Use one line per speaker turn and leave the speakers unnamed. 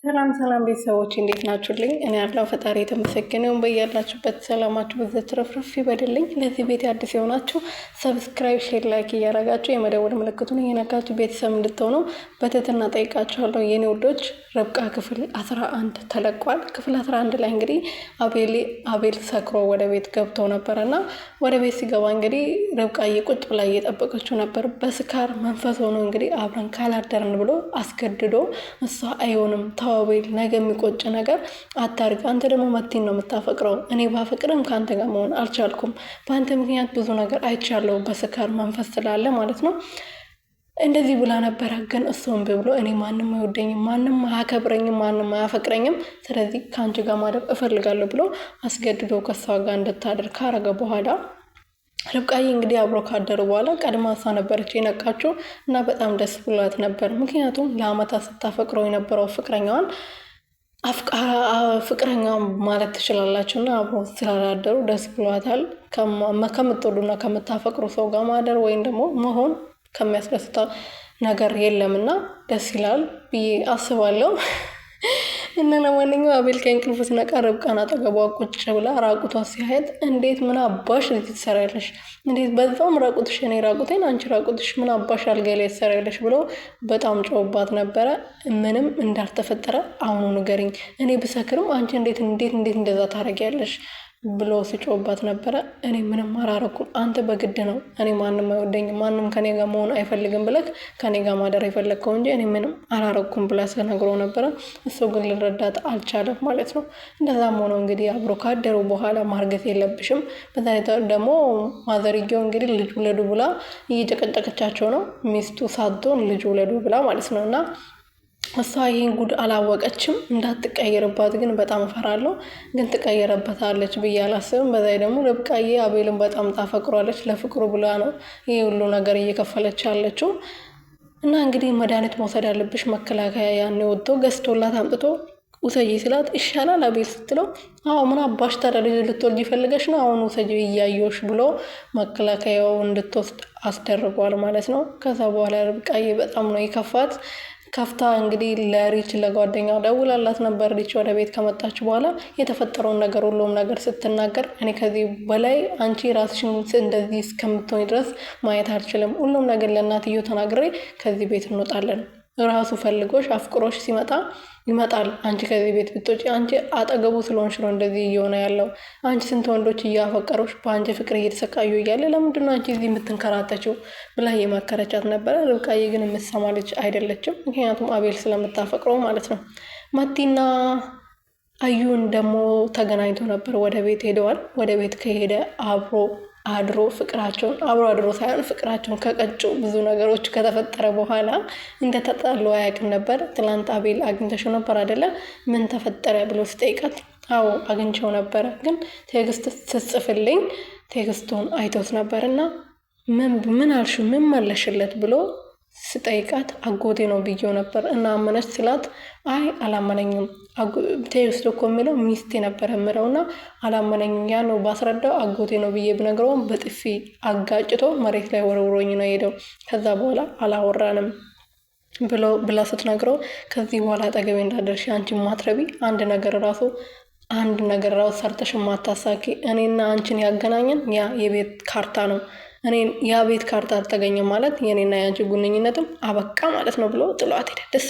ሰላም ሰላም ቤተሰቦች እንዴት ናችሁልኝ? እኔ ያለው ፈጣሪ የተመሰገነው በያላችሁበት ሰላማችሁ ብዙ ትረፍረፍ ይበልልኝ። ለዚህ ቤት አዲስ የሆናችሁ ሰብስክራይብ፣ ሼር፣ ላይክ እያደረጋችሁ የመደወል ምልክቱን እየነካችሁ ቤተሰብ እንድትሆኑ በትህትና ጠይቃችኋለሁ። የኔ ውዶች ርብቃ ክፍል 11 ተለቋል። ክፍል 11 ላይ እንግዲህ አቤል ሰክሮ ወደ ቤት ገብቶ ነበርና ወደ ቤት ሲገባ እንግዲህ ርብቃ ቁጭ ብላ እየጠበቀችው ነበር። በስካር መንፈስ ሆኖ እንግዲህ አብረን ካላደርን ብሎ አስገድዶ እሷ አይሆንም አቤል ነገ የሚቆጭ ነገር አታርግ። አንተ ደግሞ መቲን ነው የምታፈቅረው። እኔ ባፈቅርም ከአንተ ጋር መሆን አልቻልኩም። በአንተ ምክንያት ብዙ ነገር አይቻለሁ። በስካር መንፈስ ስላለ ማለት ነው። እንደዚህ ብላ ነበረ። ግን እሱም ብሎ እኔ ማንም አይወደኝም፣ ማንም አያከብረኝም፣ ማንም አያፈቅረኝም። ስለዚህ ከአንቺ ጋር ማደር እፈልጋለሁ ብሎ አስገድዶ ከሷ ጋር እንድታደር ካረገ በኋላ ርብቃዬ እንግዲህ አብሮ ካደሩ በኋላ ቀድማ እሷ ነበረች የነቃችው እና በጣም ደስ ብሏት ነበር። ምክንያቱም ለአመታት ስታፈቅረው የነበረው ፍቅረኛዋን ፍቅረኛ ማለት ትችላላችሁ እና አብሮ ስላላደሩ ደስ ብሏታል። ከምትወዱና ከምታፈቅሩ ሰው ጋር ማደር ወይም ደግሞ መሆን ከሚያስደስታ ነገር የለምና ደስ ይላል ብዬ አስባለሁ። እና ለማንኛውም አቤል ከእንቅልፉ ሲነቃ ርብቃን አጠገቧ ቁጭ ብላ ራቁቷ ሲያየት እንዴት ምን አባሽ እዚህ ትሰሪያለሽ? እንዴት በዛውም ራቁትሽ፣ እኔ ራቁቴን አንቺ ራቁትሽ፣ ምን አባሽ አልጋ ላይ ትሰሪያለሽ? ብሎ በጣም ጮህባት ነበረ። ምንም እንዳልተፈጠረ አሁኑ ንገሪኝ፣ እኔ ብሰክርም አንቺ እንዴት እንደዛ ታደርጊያለሽ? ብሎ ሲጮህባት ነበረ። እኔ ምንም አላረኩም፣ አንተ በግድ ነው። እኔ ማንም አይወደኝም፣ ማንም ከኔ ጋር መሆን አይፈልግም ብለህ ከኔ ጋር ማደር የፈለግከው እንጂ እኔ ምንም አላረኩም ብላ ስነግሮ ነበረ። እሱ ግን ልረዳት አልቻለም ማለት ነው። እንደዛም ሆኖ እንግዲህ አብሮ ካደሩ በኋላ ማርገዝ የለብሽም በዛ ደግሞ ማዘርየው እንግዲህ ልጅ ውለዱ ብላ እየጨቀጨቀቻቸው ነው። ሚስቱ ሳትሆን ልጅ ውለዱ ብላ ማለት ነው። እና እሷ ይህን ጉድ አላወቀችም። እንዳትቀየርባት ግን በጣም እፈራለሁ። ግን ትቀየረበታለች ብዬ አላስብም። በዛ ደግሞ ርብቃዬ አቤልን በጣም ታፈቅሯለች። ለፍቅሩ ብላ ነው ይህ ሁሉ ነገር እየከፈለች ያለችው። እና እንግዲህ መድኃኒት መውሰድ ያለብሽ መከላከያ ያኔ ወጥቶ ገዝቶላት አምጥቶ ውሰጂ ስላት ይሻላል አቤል ስትለው አዎ ምን አባሽ ታዲያ ልጅ ልትወልጂ ፈልገሽ ነው? አሁን ውሰጂ እያየሁሽ ብሎ መከላከያው እንድትወስድ አስደርጓል ማለት ነው። ከዛ በኋላ ርብቃዬ በጣም ነው የከፋት። ከፍታ እንግዲህ ለሪች ለጓደኛው ደውላላት ነበር። ሪች ወደ ቤት ከመጣች በኋላ የተፈጠረውን ነገር ሁሉም ነገር ስትናገር እኔ ከዚህ በላይ አንቺ ራስሽን እንደዚህ እስከምትሆኝ ድረስ ማየት አልችልም። ሁሉም ነገር ለእናትየው ተናግሬ ከዚህ ቤት እንወጣለን። ራሱ ፈልጎሽ አፍቅሮሽ ሲመጣ ይመጣል። አንቺ ከዚህ ቤት ብትወጪ አንቺ አጠገቡ ስለሆንሽ ነው እንደዚህ እየሆነ ያለው። አንቺ ስንት ወንዶች እያፈቀሩሽ በአንቺ ፍቅር እየተሰቃዩ እያለ ለምንድን ነው አንቺ እዚህ የምትንከራተችው ብላ የመከረቻት ነበረ። ርብቃዬ ግን የምትሰማ ልጅ አይደለችም። ምክንያቱም አቤል ስለምታፈቅረው ማለት ነው። መቲና አዩን ደግሞ ተገናኝቶ ነበር። ወደ ቤት ሄደዋል። ወደ ቤት ከሄደ አብሮ አድሮ ፍቅራቸውን አብሮ አድሮ ሳይሆን ፍቅራቸውን ከቀጩ ብዙ ነገሮች ከተፈጠረ በኋላ እንደተጣሉ አያውቅም ነበር። ትላንት አቤል አግኝተሽው ነበር አይደለ? ምን ተፈጠረ ብሎ ስጠይቃት አዎ አግኝቼው ነበረ፣ ግን ቴክስት ስትጽፍልኝ ቴክስቱን አይቶት ነበርና ምን አልሽው? ምን መለሽለት ብሎ ስጠይቃት አጎቴ ነው ብዬው ነበር እና አመነች ስላት አይ አላመነኝም። ቴክስቱ እኮ የሚለው ሚስቴ ነበር የምለውና አላመነኝም። ያ ነው ባስረዳው አጎቴ ነው ብዬ ብነግረውም በጥፊ አጋጭቶ መሬት ላይ ወርውሮኝ ነው ሄደው። ከዛ በኋላ አላወራንም ብላ ስትነግረው ከዚህ በኋላ አጠገቤ እንዳደርሽ አንቺ ማትረቢ አንድ ነገር ራሱ ሰርተሽ ማታሳኪ እኔና አንቺን ያገናኘን ያ የቤት ካርታ ነው። እኔን ያ ቤት ካርታ አልተገኘ ማለት የኔና ያንቺ ግንኙነትም አበቃ ማለት ነው ብሎ ጥሏት ሄደ። ደስ